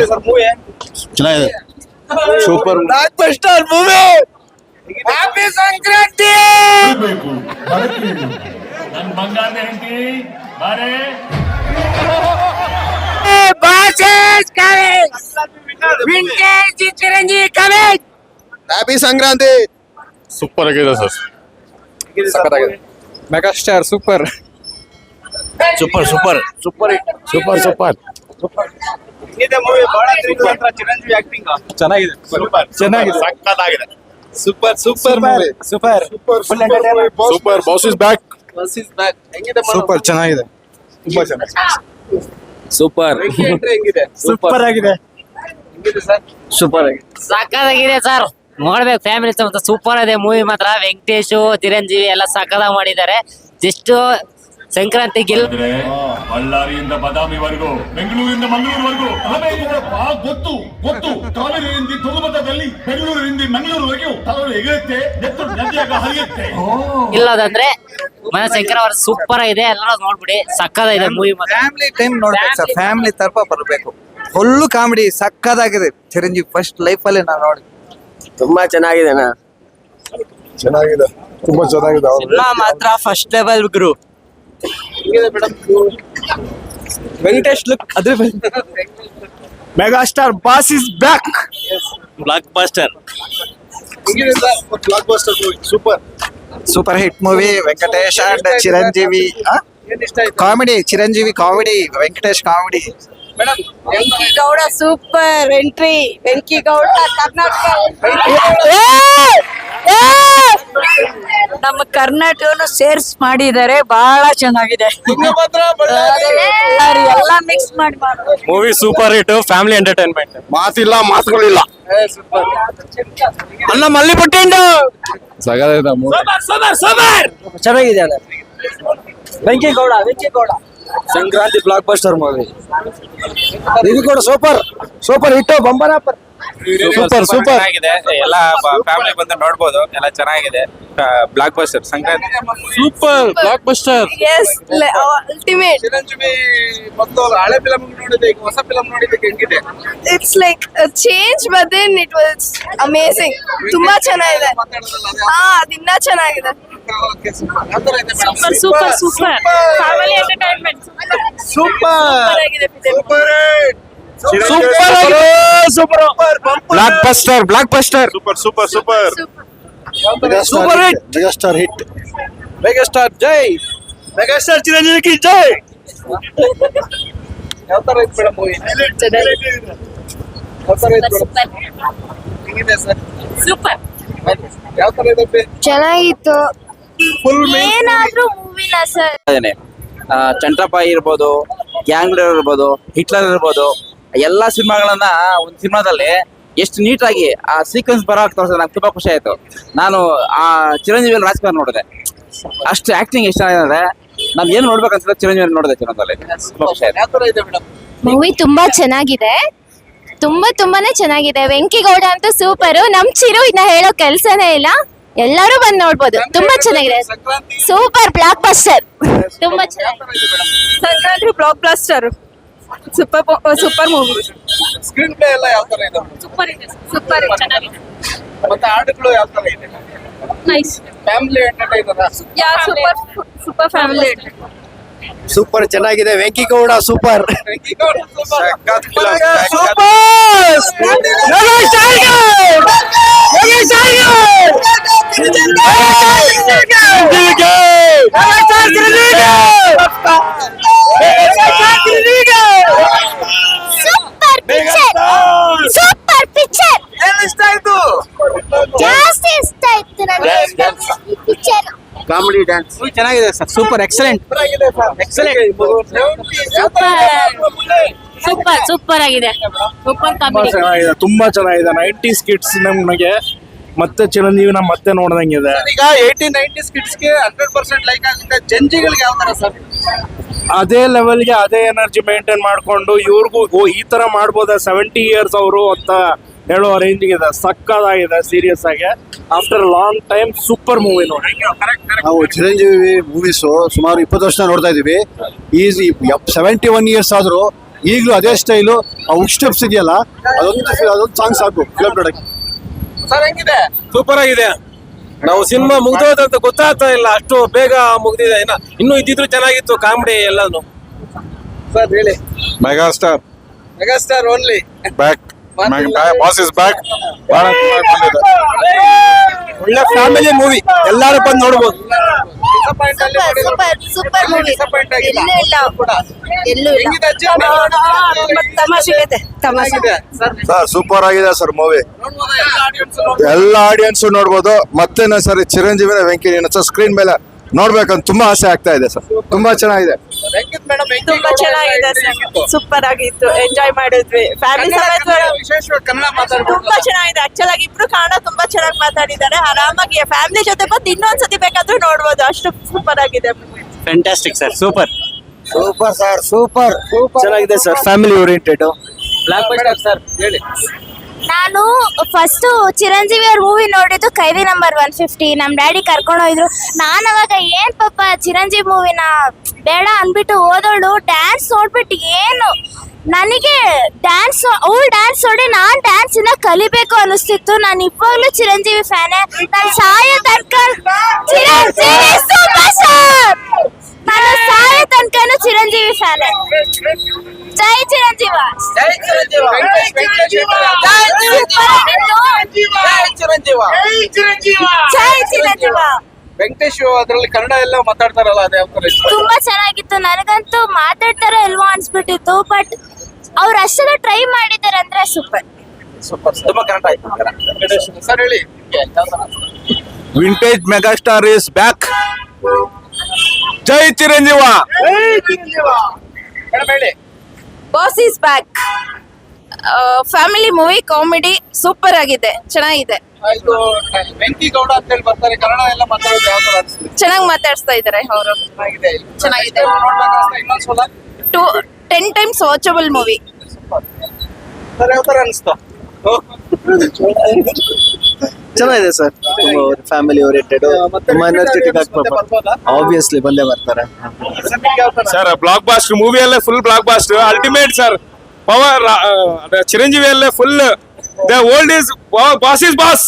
ಹೇಗಿದೆ sir movie? ಚೆನ್ನಾಗಿದೆ. Super blockbuster movie. Happy Sankranti. ನನ್ನ ಬಂಗಾರದ ಹೆಂಡತಿ ಬಾರೆ bosses coming vintage Chiranjeevi coming. Happy Sankranti. Super ಆಗಿದೆ ಸರ್. ಸಖತ್ತಾಗಿದೆ. Megastar super super super super super super ಇದೆ ಮೂವಿ ಬಹಳ ತ್ರಿಕೋನ ಚಿರಂಜೀವಿ ಆಕ್ಟಿಂಗ್ ಚೆನ್ನಾಗಿದೆ. ಸೂಪರ್ ಚೆನ್ನಾಗಿದೆ. ಸಕ್ಕತ್ತಾಗಿದೆ. Super super movie. Super full entertainment. Super boss is back. Boss is back. ಹೆಂಗಿದೆ ಸೂಪರ್ ಚೆನ್ನಾಗಿದೆ. ತುಂಬಾ ಚೆನ್ನಾಗಿದೆ. ಸೂಪರ್ ಎಂಟ್ರಿ ಹೆಂಗಿದೆ? ಸೂಪರ್ ಆಗಿದೆ. ಹೆಂಗಿದೆ ಸರ್? ಸೂಪರ್ ಆಗಿದೆ. ಸಕ್ಕತ್ತಾಗಿದೆ ಸರ್, ನೋಡ್ಬೇಕು ಫ್ಯಾಮಿಲಿ ಸಮೇತ. ಸೂಪರ್ ಇದೆ ಮೂವಿ ಮಾತ್ರ. ವೆಂಕಟೇಶ್ ಚಿರಂಜೀವಿ ಎಲ್ಲ ಸಕ್ಕತ್ತಾಗಿ ಮಾಡಿದ್ದಾರೆ. ಜಸ್ಟ್ ಸಂಕ್ರಾಂತಿ ಗೆಲ್ ಬಳ್ಳಾರಿಯಿಂದ ಬದಾಮಿವರೆಗೂ ಬೆಂಗಳೂರಿಂದ ಮಂಗಳೂರುವರೆಗೂ ಗೊತ್ತು ಗೊತ್ತು ಕಾವೇರಿಯಿಂದ ತುಂಗಭದ್ರದಲ್ಲಿ ಬೆಂಗಳೂರಿನಿಂದ ಮಂಗಳೂರುವರೆಗೂ ತಲೆ ಎಗರುತ್ತೆ, ನೆತ್ತು ನದಿಯಾಗ ಹರಿಯುತ್ತೆ. ಇಲ್ಲದಂದ್ರೆ ಮನ ಶಂಕರವರ ಸೂಪರ್ ಆಗಿದೆ. ಎಲ್ಲರೂ ನೋಡ್ಬಿಡಿ, ಸಕ್ಕತ್ತಾಗಿದೆ ಮೂವಿ ಮಾತ್ರ. ಫ್ಯಾಮಿಲಿ ಟೈಮ್ ನೋಡ್ಬೇಕು ಸರ್. ಫ್ಯಾಮಿಲಿ ತರಪ ಬರಬೇಕು. ಫುಲ್ಲು ಕಾಮಿಡಿ ಸಕ್ಕದಾಗಿದೆ. ಚಿರಂಜೀವಿ ಫಸ್ಟ್ ಲೈಫ್ ಅಲ್ಲಿ ನಾವು ನೋಡಿ ತುಂಬಾ ಚೆನ್ನಾಗಿದೆ. ಚೆನ್ನಾಗಿದೆ. ತುಂಬಾ ಚೆನ್ನಾಗಿದೆ. ಸಿನಿಮಾ ಮಾತ್ರ ಫಸ್ಟ್ ಲೆವೆಲ್ ಗುರು. ಹೆಂಗಿದೆ ಮೇಡಮ್? ವೆಂಕಟೇಶ್ ಲುಕ್ ಅದ್ರ megastar boss is back. Blockbuster. ಹೆಂಗಿದೆ sir? Blockbuster movie super. Super hit movie. Venkatesh and Chiranjeevi ಏನ್ ಇಷ್ಟ ಆಯ್ತು comedy. Chiranjeevi comedy, Venkatesh comedy. Madam? Venkigowda super entry. Venkigowda Karnataka ನಮ್ಮ ಕರ್ನಾಟಕವನ್ನು ಸೇರ್ಸ್ ಮಾಡಿದ್ದಾರೆ. ಬಹಳ ಚೆನ್ನಾಗಿದೆ. ತುಂಗಭದ್ರಾ ಬಳ್ಳಾರಿ ಎಲ್ಲ ಮಿಕ್ಸ್ ಮಾಡಿ movie super hit. Family entertainment. ಮಾತಿಲ್ಲ ಮಾತುಗಳಿಲ್ಲ. ಸೂಪರ್. ಅಣ್ಣ ಮಲ್ಲಿ ಪುಟ್ಟಿಂಡು ಸಗದ ಚೆನ್ನಾಗಿದೆ. Venkigowda Sankranti blockbuster movie. ಇದು ಕೂಡ super super hit. Bumper offer. Super super ಆಗಿದೆ. ಎಲ್ಲ ಫ್ಯಾಮಿಲಿ ಬಂದು ನೋಡ್ಬೋದು. ಎಲ್ಲ ಚೆನ್ನಾಗಿದೆ. Blockbuster Sankranti super blockbuster. Yes ultimate. Chiranjeevi ಮೊದಲು ಹಳೆ ಫಿಲಂ ನೋಡಿದೆ, ಈಗ ಹೊಸ ಫಿಲಂ ನೋಡಿದ್ದಕ್ಕೆ ಹೆಂಗಿದೆ? It's like change but then it was amazing. ತುಂಬಾ ಚೆನ್ನಾಗಿದೆ. ಅದಿನ್ನ ಚೆನ್ನಾಗಿದೆ. Super super super family entertainment. Super ಆಗಿದೆ super blockbuster. Blockbuster super super super super hit. Megastar hit. Megastar ಜೈ. ಮೆಗಾಸ್ಟಾರ್ ಚಿರಂಜೀವಿ ಕಿ ಜೈ. ಯಾವ ತರ ಇತ್ತು ಮೇಡಮ್ ಮೂವಿ? ಯಾವ ತರ ಇತ್ತು ಮೇಡಮ್? ಹೆಂಗಿದೆ ಸರ್? ಸೂಪರ್ ಯಾವ ತರ ಇದೆ? ಚೆನ್ನಾಗಿತ್ತು. ಫುಲ್ ಏನಾದ್ರೂ ಮೂವಿನ ಸರ್. ಚಂಟ್ರಪಾಯಿ ಇರ್ಬೋದು, ಗ್ಯಾಂಗ್ಲರ್ ಇರ್ಬೋದು, ಹಿಟ್ಲರ್ ಇರ್ಬೋದು, ಎಲ್ಲಾ ಸಿನಿಮಾಗಳನ್ನ ಒಂದು ಸಿನಿಮಾದಲ್ಲಿ ಎಷ್ಟು ನೀಟಾಗಿ ಆ ಸೀಕ್ವೆನ್ಸ್ ಬರೋ ತೋರಿಸಿದ್ರೆ ನಂಗೆ ತುಂಬಾ ಖುಷಿ ಆಯ್ತು. ನಾನು ಆ ಚಿರಂಜೀವಿ ರಾಜಕುಮಾರ್ ನೋಡಿದೆ. ಅಷ್ಟು ಆಕ್ಟಿಂಗ್ ಎಷ್ಟು ಚೆನ್ನಾಗಿದೆ. ನಾನು ಏನು ನೋಡ್ಬೇಕು ಅನ್ಸುತ್ತೆ ಚಿರಂಜೀವಿ ನೋಡಿದೆ ಚಿನ್ನದಲ್ಲಿ. ತುಂಬಾ ಖುಷಿ ಆಯ್ತು. ಯಾವ ತರ ಇದೆ ಮೇಡಮ್? ಮೂವಿ ತುಂಬಾ ಚೆನ್ನಾಗಿದೆ. ತುಂಬಾನೇ ಚೆನ್ನಾಗಿದೆ. ವೆಂಕಿಗೌಡ ಅಂತೂ ಸೂಪರ್. ನಮ್ ಚಿರು ಇನ್ನ ಹೇಳೋ ಕೆಲ್ಸನೇ ಇಲ್ಲ. ಎಲ್ಲರೂ ಬಂದ್ ನೋಡ್ಬೋದು. ತುಂಬಾ ಚೆನ್ನಾಗಿದೆ. Super blockbuster. ತುಂಬಾ ಚೆನ್ನಾಗಿದೆ. Sankranti blockbuster. Super movie. Screenplay ಎಲ್ಲ ಯಾವ ತರ ಇದೆ? ಸೂಪರ್ ಇದೆ. ಸೂಪರ್ ಚೆನ್ನಾಗಿದೆ. ಮತ್ತೆ ಹಾಡುಗಳು ಯಾವ ತರ ಇದೆ? Nice. Family entertainer. Super family. Super ಚೆನ್ನಾಗಿದೆ. ವೆಂಕಿಗೌಡ ಸೂಪರ್. Super picture. ಏನ್ ಇಷ್ಟ ಆಯ್ತು? ಜಾಸ್ತಿ ಇಷ್ಟ ಆಯ್ತು ನನಗೆ ಈ ಪಿಕ್ಚರ್. ಕಾಮಿಡಿ ಡ್ಯಾನ್ಸ್ ಚೆನ್ನಾಗಿದೆ ಸರ್. Super excellent. ಸೂಪರ್ ಆಗಿದೆ. Super comedy. ತುಂಬಾ ಚೆನ್ನಾಗಿದೆ. 90s ಕಿಡ್ಸ್ ನಮಗೆ ಮತ್ತೆ ಚಿರಂಜೀವಿನ ಮತ್ತೆ ನೋಡ್ದಂಗಿದೆ. ಈಗ 80-90s ಕಿಡ್ಸ್ ಗೆ 100% ಲೈಕ್ ಆಗುತ್ತೆ. ಜಂಜಿಗಳಿಗೆ ಯಾವ ತರ ಸರ್? ಅದೇ ಲೆವೆಲ್ಗೆ ಅದೇ ಎನರ್ಜಿ ಮೇಂಟೈನ್ ಮಾಡ್ಕೊಂಡು ಇವ್ರಿಗೂ ಈ ತರ ಮಾಡ್ಬೋದ 70 ಇಯರ್ಸ್ ಅವರು ಅಂತ ಹೇಳೋ ರೇಂಜ್ ಇದೆ. ಸಕ್ಕದಾಗಿದೆ ಸೀರಿಯಸ್ ಆಗಿ. After long time super movie ನೋಡಿ. ನಾವು ಚಿರಂಜೀವಿ ಮೂವೀಸ್ ಸುಮಾರು 20 ವರ್ಷ ನೋಡ್ತಾ ಇದೀವಿ. ಈಸ್ 71 ಇಯರ್ಸ್ ಆದ್ರೂ ಈಗಲೂ ಅದೇ ಸ್ಟೈಲು ಆ ಹುಕ್ ಸ್ಟೆಪ್ಸ್ ಇದೆಯಲ್ಲ ಅದೊಂದು ಸಾಂಗ್ ಸಾಕು ಫಿಲಮ್ ನೋಡಕ್ಕೆ. ಸರ್ ಹೆಂಗಿದೆ? ಸೂಪರ್ ಆಗಿದೆ. ನಾವು ಸಿನಿಮಾ ಮುಗ್ದೋದಂತ ಗೊತ್ತಾಗ್ತಾ ಇಲ್ಲ, ಅಷ್ಟು ಬೇಗ ಮುಗ್ದಿದೆ. ಇನ್ನೂ ಇದ್ದಿದ್ರು ಚೆನ್ನಾಗಿತ್ತು ಕಾಮಿಡಿ ಎಲ್ಲಾನು. ಸರ್ ಹೇಳಿ. Megastar megastar only. Back, boss is back. ಒಳ್ಳೆ ಫ್ಯಾಮಿಲಿ ಮೂವಿ, ಎಲ್ಲಾರು ಬಂದು ನೋಡ್ಬೋದು. Super movie. ಡಿಸಪಾಯಿಂಟ್ ಆಗಿಲ್ಲ ಎಲ್ಲೂ ಇಲ್ಲ. ಕೂಡ. ಎಲ್ಲೂ ಇಲ್ಲ. ಹೆಂಗಿದೆ ಅಜ್ಜಿ? ತಮಾಷೆ ಇದೆ, ತಮಾಷೆ. ಹೆಂಗಿದೆ? ಸರ್ ಸರ್ ಸೂಪರ್ ಆಗಿದೆ ಸರ್ ಮೂವಿ. ನೋಡ್ಬೋದಾ? ಎಲ್ಲ audience ಎಲ್ಲ ಆಡಿಯನ್ಸ್ ನೋಡ್ಬೋದು. ಮತ್ತೆ ಸರ್ ಚಿರಂಜೀವಿನ ವೆಂಕಿ ಸರ್ ಸ್ಕ್ರೀನ್ ಮೇಲೆ ನೋಡ್ಬೇಕಂತ ತುಂಬಾ ಆಸೆ ಆಗ್ತಾ ಇದೆ ಸರ್. ತುಂಬಾ ಚೆನ್ನಾಗಿದೆ. ಹೆಂಗಿತ್ತು ಮೇಡಮ್? ತುಂಬಾ ಚೆನ್ನಾಗಿದೆ ಸೂಪರ್ ಆಗಿತ್ತು, ಎಂಜಾಯ್ ಮಾಡಿದ್ವಿ ಫ್ಯಾಮಿಲಿ ಸಮೇತ. ವಿಶೇಷವಾಗಿ ಕನ್ನಡ ಮಾತಾಡ್ಬೋದು. ತುಂಬಾ ಚೆನ್ನಾಗಿದೆ. ಆಕ್ಚುಲ್ ಆಗಿ ಇಬ್ರು ಕನ್ನಡ ತುಂಬಾ ಚೆನ್ನಾಗಿ ಮಾತಾಡಿದ್ದಾರೆ. ಆರಾಮಾಗಿ ಫ್ಯಾಮಿಲಿ ಜೊತೆ ಬಂದು ಇನ್ನೊಂದ್ಸತಿ ಬೇಕಾದ್ರೂ ನೋಡ್ಬೋದು, ಅಷ್ಟು ಸೂಪರ್ ಆಗಿದೆ. Fantastic sir, super super sir, super ಚೆನ್ನಾಗಿದೆ sir, family oriented. Blockbuster sir ಹೇಳಿ. ನಾನು ಫಸ್ಟ್ ಚಿರಂಜೀವಿ ಅವ್ರ ಮೂವಿ ನೋಡಿದ್ದು ಕೈದಿ ನಂಬರ್ 150. ನಮ್ ಡ್ಯಾಡಿ ಕರ್ಕೊಂಡು ಹೋಯ್ದ್ರು. ನಾನು ಅವಾಗ ಏನ್ ಪಾಪ ಚಿರಂಜೀವಿ ಮೂವಿನ ಬೇಡ ಅನ್ಬಿಟ್ಟು ಓದೋಳು ಡ್ಯಾನ್ಸ್ ನೋಡ್ಬಿಟ್ಟು ಏನು ನನಗೆ ಡ್ಯಾನ್ಸ್ ಅವಳು ಡ್ಯಾನ್ಸ್ ನೋಡಿ ನಾನ್ ಡ್ಯಾನ್ಸ್ ಇನ್ನ ಕಲಿಬೇಕು ಅನಿಸ್ತಿತ್ತು. ನಾನು ಇವಾಗ್ಲೂ ಚಿರಂಜೀವಿ ಫ್ಯಾನೇ. ನಾನು ಸಾಯೋ ತನಕ ಚಿರಂಜೀವಿ ಸೂಪರ್ ಸ್ಟಾರ್. ನಾನು ಸಾಯೋ ತನಕನೂ ಚಿರಂಜೀವಿ ಫ್ಯಾನೇ. ಜೈ ಚಿರಂಜೀವ. ಜೈ ಚಿರಂಜೀವ. ಜೈ ಚಿರಂಜೀವ. ವೆಂಕಟೇಶ್ ಅದ್ರಲ್ಲಿ ಕನ್ನಡ ಎಲ್ಲ ಮಾತಾಡ್ತಾರಲ್ಲ, ಅದೇ ಯಾವ ಇಷ್ಟ? ತುಂಬಾ ಚೆನ್ನಾಗಿತ್ತು. ನನಗಂತೂ ಮಾತಾಡ್ತಾರೋ ಇಲ್ವೋ ಅನ್ಸ್ಬಿಟ್ಟಿತ್ತು, ಬಟ್ ಅವ್ರು ಅಷ್ಟೆಲ್ಲ ಟ್ರೈ ಮಾಡಿದ್ದಾರೆ ಅಂದ್ರೆ ಸೂಪರ್. ಸೂಪರ್ ತುಂಬಾ ಕರೆಕ್ಟ್ ಆಯ್ತು. ಸರ್ ಹೇಳಿ. Vintage megastar is back. ಜೈ ಚಿರಂಜೀವ. ಮೇಡಮ್ ಹೇಳಿ. Boss is back. Family movie, comedy super ಆಗಿದೆ, ಚೆನ್ನಾಗಿದೆ. ಇದು ವೆಂಕಿ ಗೌಡ ಅಂತ ಹೇಳಿ ಬರ್ತಾರೆ, ಕನ್ನಡ ಎಲ್ಲ ಮಾತಾಡೋದು ಯಾವ ತರ ಅನಿಸ್ತಿದೆ? ಚೆನ್ನಾಗಿ ಮಾತಾಡ್ಸ್ತಾ ಇದ್ದಾರೆ ಅವರು. ಚೆನ್ನಾಗಿದೆ. ಚೆನ್ನಾಗಿದೆ. ನೋಡ್ಬೇಕಂತ ಇನ್ನೊಂದ್ಸಲ 10 times ವಾಚಬಲ್ ಮೂವಿ. ಸರ್ ಯಾವ ತರ ಅನಿಸ್ತಾ? ಚೆನ್ನಾಗಿದೆ ಸರ್. ಫ್ಯಾಮಿಲಿ ಓರಿಯೆಂಟೆಡ್, ತುಂಬಾ ಎನರ್ಜೆಟಿಕ್ ಆಗ್ತದೆ. ಆಬ್ವಿಯಸ್ಲಿ ಬಂದೇ ಬರ್ತಾರೆ. ಸರ್ ಬ್ಲಾಕ್ ಬಾಸ್ಟರ್ ಮೂವಿ ಅಲ್ಲೇ full blockbuster, ultimate sir. Power Chiranjeevi ಅಲ್ಲೇ full the old is boss is boss.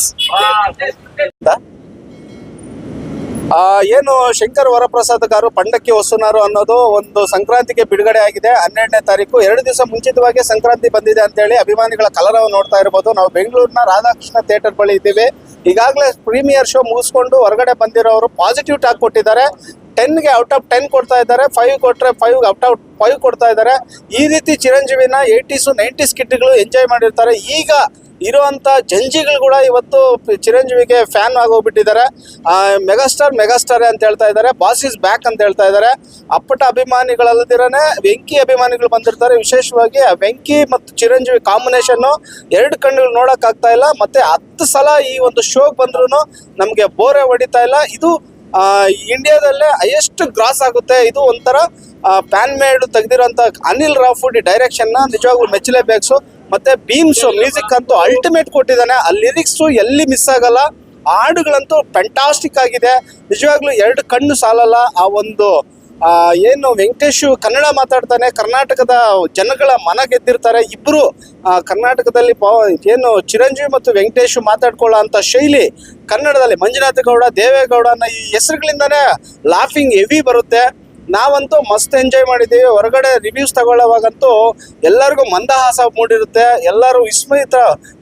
ಏನು ಶಂಕರ್ ವರಪ್ರಸಾದ್ ಗಾರು ಪಂಡಕ್ಕಿ ಹೊಸನಾರು ಅನ್ನೋದು ಒಂದು ಸಂಕ್ರಾಂತಿಗೆ ಬಿಡುಗಡೆ ಆಗಿದೆ. 12ನೇ ತಾರೀಕು. 2 ದಿವಸ ಮುಂಚಿತವಾಗಿ ಸಂಕ್ರಾಂತಿ ಬಂದಿದೆ ಅಂತೇಳಿ ಅಭಿಮಾನಿಗಳ ಕಲರವ ನೋಡ್ತಾ ಇರಬಹುದು. ನಾವು ಬೆಂಗಳೂರಿನ ರಾಧಾಕೃಷ್ಣ ಥಿಯೇಟರ್ ಬಳಿ ಇದ್ದೀವಿ. ಈಗಾಗಲೇ ಪ್ರೀಮಿಯರ್ ಶೋ ಮುಗಿಸ್ಕೊಂಡು ಹೊರಗಡೆ ಬಂದಿರೋರು ಪಾಸಿಟಿವ್ ಟಾಕ್ ಕೊಟ್ಟಿದ್ದಾರೆ. 10ಗೆ ಔಟ್ ಆಫ್ 10 ಕೊಡ್ತಾ ಇದ್ದಾರೆ. 5 ಕೊಟ್ಟರೆ 5 ಔಟ್ ಆಫ್ 5 ಕೊಡ್ತಾ ಇದ್ದಾರೆ. ಈ ರೀತಿ ಚಿರಂಜೀವಿನ 80s 90s ಕಿಡ್ಗಳು ಎಂಜಾಯ್ ಮಾಡಿರ್ತಾರೆ. ಈಗ ಇರುವಂತ ಜಂಜಿಗಳು ಕೂಡ ಇವತ್ತು ಚಿರಂಜೀವಿಗೆ ಫ್ಯಾನ್ ಆಗೋಗ್ಬಿಟ್ಟಿದ್ದಾರೆ. ಮೆಗಾಸ್ಟಾರ್ ಅಂತ ಹೇಳ್ತಾ ಇದ್ದಾರೆ. ಬಾಸ್ ಇಸ್ ಬ್ಯಾಕ್ ಅಂತ ಹೇಳ್ತಾ ಇದ್ದಾರೆ. ಅಪ್ಪಟ ಅಭಿಮಾನಿಗಳಲ್ಲದಿರನೆ ವೆಂಕಿ ಅಭಿಮಾನಿಗಳು ಬಂದಿರ್ತಾರೆ. ವಿಶೇಷವಾಗಿ ವೆಂಕಿ ಮತ್ತು ಚಿರಂಜೀವಿ ಕಾಂಬಿನೇಷನ್ 2 ಕಣ್ಣುಗಳು ನೋಡಕ್ ಆಗ್ತಾ ಇಲ್ಲ. ಮತ್ತೆ 10 ಸಲ ಈ ಒಂದು ಶೋಗೆ ಬಂದ್ರು ನಮ್ಗೆ ಬೋರೆ ಹೊಡಿತಾ ಇಲ್ಲ. ಇದು ಇಂಡಿಯಾದಲ್ಲೇ ಹೈಯೆಸ್ಟ್ ಗ್ರಾಸ್ ಆಗುತ್ತೆ. ಇದು ಒಂಥರ ಪ್ಯಾನ್ ಮೇಡ್ ತೆಗೆದಿರೋಂಥ ಅನಿಲ್ ರಾಫುಡಿ ಡೈರೆಕ್ಷನ್ ನಿಜವಾಗ್ಲೂ ಮೆಚ್ಚಲೇಬೇಕು. ಮತ್ತೆ ಬೀಮ್ಸ್ ಮ್ಯೂಸಿಕ್ ಅಂತೂ ಅಲ್ಟಿಮೇಟ್ ಕೊಟ್ಟಿದ್ದಾನೆ. ಆ ಲಿರಿಕ್ಸು ಎಲ್ಲಿ ಮಿಸ್ ಆಗಲ್ಲ. ಹಾಡುಗಳಂತೂ ಫ್ಯಾಂಟಾಸ್ಟಿಕ್ ಆಗಿದೆ. ನಿಜವಾಗ್ಲೂ 2 ಕಣ್ಣು ಸಾಲಲ್ಲ. ಆ ಒಂದು ಏನು ವೆಂಕಟೇಶ್ ಕನ್ನಡ ಮಾತಾಡ್ತಾನೆ, ಕರ್ನಾಟಕದ ಜನಗಳ ಮನ ಗೆದ್ದಿರ್ತಾರೆ ಇಬ್ರು. ಕರ್ನಾಟಕದಲ್ಲಿ ಏನು ಚಿರಂಜೀವಿ ಮತ್ತು ವೆಂಕಟೇಶ್ ಮಾತಾಡ್ಕೊಳ್ಳೋ ಅಂತ ಶೈಲಿ ಕನ್ನಡದಲ್ಲಿ ಮಂಜುನಾಥ ಗೌಡ, ದೇವೇಗೌಡ ಅನ್ನೋ ಈ ಹೆಸರುಗಳಿಂದಾನೇ ಲಾಫಿಂಗ್ ಹೆವಿ ಬರುತ್ತೆ. ನಾವಂತೂ ಮಸ್ತ್ ಎಂಜಾಯ್ ಮಾಡಿದ್ದೀವಿ. ಹೊರಗಡೆ ರಿವ್ಯೂಸ್ ತಗೊಳ್ಳೋವಾಗಂತೂ ಎಲ್ಲರಿಗೂ ಮಂದಹಾಸ ಮೂಡಿರುತ್ತೆ. ಎಲ್ಲರೂ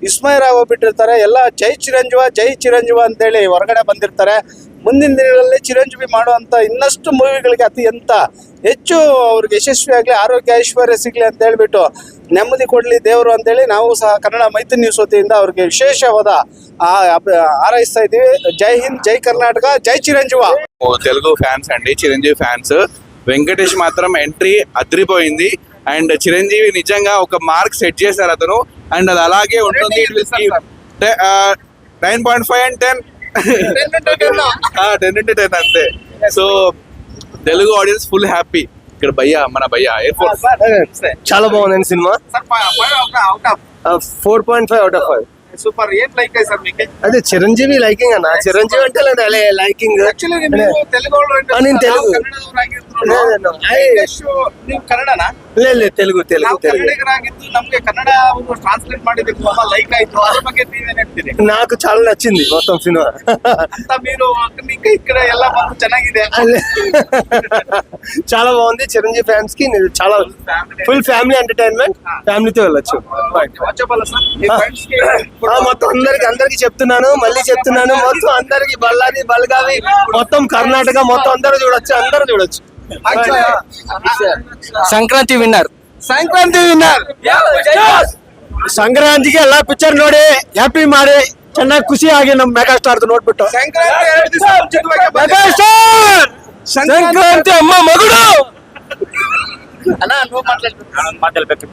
ವಿಸ್ಮಯರಾಗೋಗ್ಬಿಟ್ಟಿರ್ತಾರೆ. ಎಲ್ಲ ಜೈ ಚಿರಂಜೀವ ಅಂತೇಳಿ ಹೊರಗಡೆ ಬಂದಿರ್ತಾರೆ. ಮುಂದಿನ ದಿನಗಳಲ್ಲಿ ಚಿರಂಜೀವಿ ಮಾಡುವಂಥ ಇನ್ನಷ್ಟು ಮೂವಿಗಳಿಗೆ ಅತ್ಯಂತ ಹೆಚ್ಚು ಅವ್ರಿಗೆ ಯಶಸ್ವಿ ಆಗಲಿ, ಆರೋಗ್ಯ ಐಶ್ವರ್ಯ ಸಿಗಲಿ ಅಂತ ಹೇಳ್ಬಿಟ್ಟು ನೆಮ್ಮದಿ ಕೊಡಲಿ ದೇವರು ಅಂತೇಳಿ ನಾವು ಸಹ ಕನ್ನಡ ಮೈತ್ರಿ ನ್ಯೂಸ್ ವತಿಯಿಂದ ಅವ್ರಿಗೆ ವಿಶೇಷವಾದ ಹಾರೈಸ್ತಾ ಇದ್ದೀವಿ. ಜೈ ಹಿಂದ್, జై కర్ణాటక, జై చిరంజీవ. తెలుగు ఫ్యాన్స్ అండి, చిరంజీవి ఫ్యాన్స్. వెంకటేష్ మాత్రం ఎంట్రీ అదిరిపోయింది. అండ్ చిరంజీవి నిజంగా ఒక మార్క్ సెట్ చేశారు అతను. అండ్ అది అలాగే ఉంటుంది. 9.5 and 10. 10 into 10 అంతే. So Telugu audience full happy. ఇక్కడ మన భయ్య ఎయిర్ ఫోర్స్ చాలా బాగుందండి సినిమా. 4.5 out of 5. సూపర్. ఏం లైక్ అయ్యి సార్ మీకు? అదే చిరంజీవి లైకింగ్ అన్న. చిరంజీవి అంటే లైకింగ్. యాక్చువల్లీ మీరు తెలుగు నేను తెలుగు. ನೀವು ಕನ್ನಡನಾ? ಇಲ್ಲ ತೆಲುಗು ನಾವು ಕನ್ನಡಿಗರಾಗಿದ್ದು ನಮ್ಗೆ ಕನ್ನಡ ಒಂದು ಟ್ರಾನ್ಸ್ಲೇಟ್ ಮಾಡಿದ್ದಕ್ಕೆ ತುಂಬಾ ಲೈಕ್ ಆಯ್ತು. ಅದ್ರ ಬಗ್ಗೆ ನೀವೇನ್ ಹೇಳ್ತೀರಿ? నాకు చాలా నచ్చింది మొత్తం సినిమా ಅಂತ మీరు ఈ ಕಡೆ ಎಲ್ಲ ಬಂದು ಚೆನ್ನಾಗಿದೆ. చాలా బాగుంది. చిరంజీవి ఫ్యాన్స్ కి చాలా ఫుల్ ఫ్యామిలీ ఎంటర్టైన్మెంట్, ఫ్యామిలీతో వెళ్ళొచ్చు. Watchable sir. మీ ఫ్రెండ్స్ కి మొత్తం అందరికి చెప్తున్నాను, మళ్ళీ చెప్తున్నాను, మొత్తం అందరికి బళ్ళారి బల్గావి మొత్తం కర్ణాటక మొత్తం అందరూ చూడొచ్చు. ಸಂಕ್ರಾಂತಿ ವಿನ್ನರ್ ಸಂಕ್ರಾಂತಿಗೆ ಎಲ್ಲ ಪಿಕ್ಚರ್ ನೋಡಿ ಹ್ಯಾಪಿ ಮಾಡಿ ಚೆನ್ನಾಗಿ ಖುಷಿಯಾಗಿ ನಮ್ ಮೆಗಾಸ್ಟಾರ್ ನೋಡ್ಬಿಟ್ಟು ಸಂಕ್ರಾಂತಿ 2 ದಿವಸ ಮುಂಚಿತವಾಗಿ ಮೆಗಾಸ್ಟಾರ್ ಸಂಕ್ರಾಂತಿ ಅಮ್ಮ ಮಗಳು ಅಣ್ಣ ನೀವು ಮಾತಾಡ್ಬೇಕು.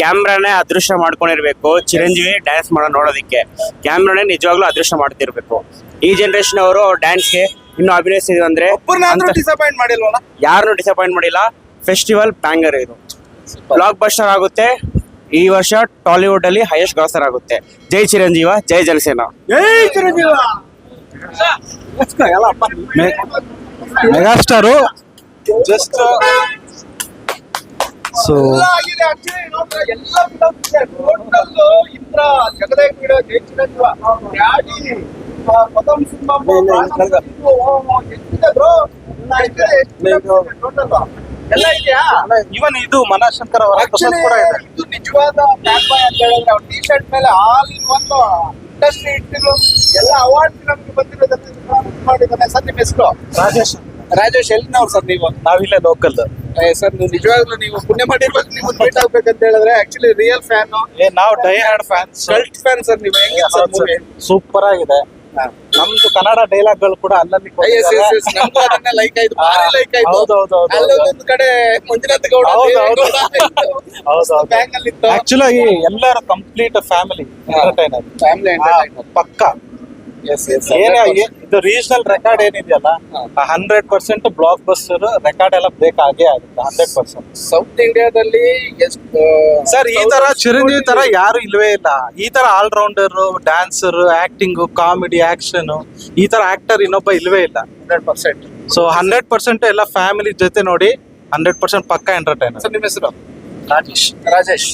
ಕ್ಯಾಮ್ರಾನೇ ಅದೃಷ್ಟ ಮಾಡ್ಕೊಂಡಿರ್ಬೇಕು. ಚಿರಂಜೀವಿ ಡ್ಯಾನ್ಸ್ ಮಾಡೋ ನೋಡೋದಕ್ಕೆ ಕ್ಯಾಮ್ರಾನೇ ನಿಜವಾಗ್ಲೂ ಅದೃಷ್ಟ ಮಾಡ್ತಿರ್ಬೇಕು. ಈ ಜನರೇಷನ್ ಅವರು ಡ್ಯಾನ್ಸ್ಗೆ ಇನ್ನು ಅಭಿನಯಿಸಿದ್ರು ಅಂದ್ರೆ ಡಿಸಪಾಯಿಂಟ್ ಮಾಡಿಲ್ವಲ್ಲ? ಯಾರನ್ನು ಡಿಸಪಾಯಿಂಟ್ ಮಾಡಿಲ್ಲ. ಫೆಸ್ಟಿವಲ್ ಬ್ಯಾಂಗರ್ ಇದು, ಬ್ಲಾಕ್ ಬಸ್ಟರ್ ಆಗುತ್ತೆ. ಈ ವರ್ಷ ಟಾಲಿವುಡ್ ಅಲ್ಲಿ ಹೈಯೆಸ್ಟ್ ಗ್ರಾಸರ್ ಆಗುತ್ತೆ. ಜೈ ಚಿರಂಜೀವ, ಜೈ ಜನಸೇನಾ. ಮೆಗಾಸ್ಟಾರು ಜಸ್ಟ್ ಸೊ ಎಲ್ಲ ಇದೆಯಾ? ಇವನ್ ಇದು ಮನಶಂಕರ್ ಅವರ ಇದು ನಿಜವಾದ ಬ್ಯಾಡ್ ಬಾಯ್ ಅಂತ ಹೇಳಿದ್ರೆ ಅವ್ರ ಟಿ ಶರ್ಟ್ ಮೇಲೆ ಆಲ್ ಇನ್ ಒಂದು ಇಂಡಸ್ಟ್ರಿ ಇಟ್ಟಿದ್ರು ಎಲ್ಲ ಅವಾರ್ಡ್ ನಮ್ಗೆ ಬಂದಿರೋದನ್ನ ಮಾಡಿದ್ದಾನೆ. ಸರ್ ನಿಮ್ಮ ಹೆಸರು? ರಾಜೇಶ್. ಎಲ್ಲಿನವ್ರು ಸರ್ ನೀವು? ನಾವಿಲ್ಲ ಲೋಕಲ್ ಸರ್ ನೀವು ನಿಜವಾಗ್ಲೂ ನೀವು ಪುಣ್ಯ ಮಾಡಿರ್ಬೇಕು. ನೀವು ಮೀಟ್ ಆಗ್ಬೇಕಂತ ಹೇಳಿದ್ರೆ ಆಕ್ಚುಲಿ ರಿಯಲ್ ಫ್ಯಾನ್, ನಾವು dye hard fans, cult fan sir ನೀವು. ಹೆಂಗೆ ಸರ್ ಮೂವಿ? ಸೂಪರ್ ಆಗಿದೆ. ನಮ್ದು ಕನ್ನಡ ಡೈಲಾಗ್ ಗಳು ಕೂಡ ಅಲ್ಲಲ್ಲಿ ನಮಗೂ ಅದನ್ನ ಲೈಕ್ ಆಯ್ತು, ಭಾರಿ ಲೈಕ್ ಆಯ್ತು. ಹೌದೌದು. ಅಲ್ಲೊಂದು ಕಡೆ ಮಂಜುನಾಥ್ ಗೌಡ ಬ್ಯಾಂಕ್ ಅಲ್ಲಿ ಇತ್ತು. ಆಕ್ಚುಲಿ ಎಲ್ಲರೂ ಕಂಪ್ಲೀಟ್ ಫ್ಯಾಮಿಲಿ ಎಂಟರ್ಟೈನರ್, ಫ್ಯಾಮಿಲಿ ಪಕ್ಕ. ಇದು ರೀಜನಲ್ ರೆಕಾರ್ಡ್ ಏನಿದೆಯಲ್ಲ 100% ಬ್ಲಾಕ್ ಬಸ್ಟರ್ ರೆಕಾರ್ಡ್ ಎಲ್ಲ ಬ್ರೇಕ್ ಆಗೇ ಆಗುತ್ತೆ 100%. ಸೌತ್ ಇಂಡಿಯಾದಲ್ಲಿ ಎಷ್ಟು ಸರ್ ಈ ತರ ಚಿರಂಜೀವಿ ತರ ಯಾರು ಇಲ್ವೇ ಇಲ್ಲ. ಈ ತರ all rounder, dancer, acting, comedy, action ಈ ತರ ಆಕ್ಟರ್ ಇನ್ನೊಬ್ಬ ಇಲ್ವೇ ಇಲ್ಲ. 100%. ಸೊ 100% ಎಲ್ಲ ಫ್ಯಾಮಿಲಿ ಜೊತೆ ನೋಡಿ 100% ಪಕ್ಕ ಎಂಟರ್ಟೈನರ್. ಸರ್ ನಿಮ್ಮ ಹೆಸರು? ರಾಜೇಶ್.